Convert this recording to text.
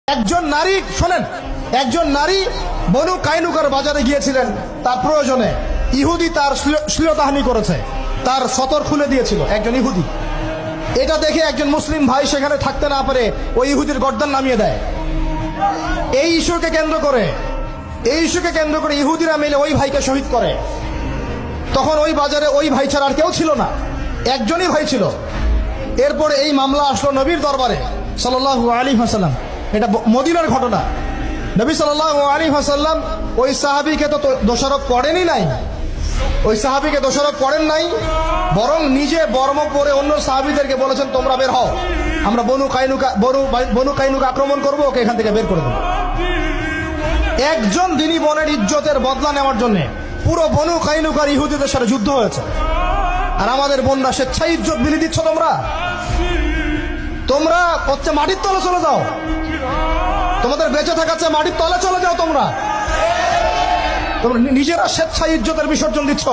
একজন নারী শোনেন, একজন নারী বনু কাইনুকার বাজারে গিয়েছিলেন তার প্রয়োজনে। ইহুদি তার শ্লীলতাহানি করেছে, তার সতর খুলে দিয়েছিল একজন ইহুদি। এটা দেখে একজন মুসলিম ভাই সেখানে থাকতে না পারে ওই ইহুদির গর্দান নামিয়ে দেয়। এই ইস্যুকে কেন্দ্র করে ইহুদিরা মিলে ওই ভাইকে শহীদ করে। তখন ওই বাজারে ওই ভাই ছাড়া আর কেউ ছিল না, একজনই ভাই ছিল। এরপরে এই মামলা আসলো নবীর দরবারে সাল্লাল্লাহু আলাইহি ওয়াসাল্লাম। এটা মদিনার ঘটনা। নবী সাল্লাল্লাহু আলাইহি ওয়াসাল্লাম ওই সাহাবীকে তো দোষারোপ করেনই নাই, ওই সাহাবীকে দোষারোপ করেন নাই, বরং নিজে বর্ম পরে অন্য সাহাবীদেরকে বলেছেন তোমরা বের হও, আমরা বনু কাইনুকা আক্রমণ করবো, ওকে এখান থেকে বের করে দেবো। একজন দিনী বোনের ইজ্জতের বদলা নেওয়ার জন্য পুরো বনু কাইনুকার ইহুদিদের সাথে যুদ্ধ হয়েছে। আর আমাদের বোনরা স্বেচ্ছায় ইজ্জত বিলি দিচ্ছ। তোমরা হচ্ছে মাটির তলে চলে যাও, তোমাদের বেঁচে থাকার চেয়ে মাটির তলে চলে যাও। তোমরা নিজেরা স্বেচ্ছায় ইজ্জতের বিসর্জন দিচ্ছ।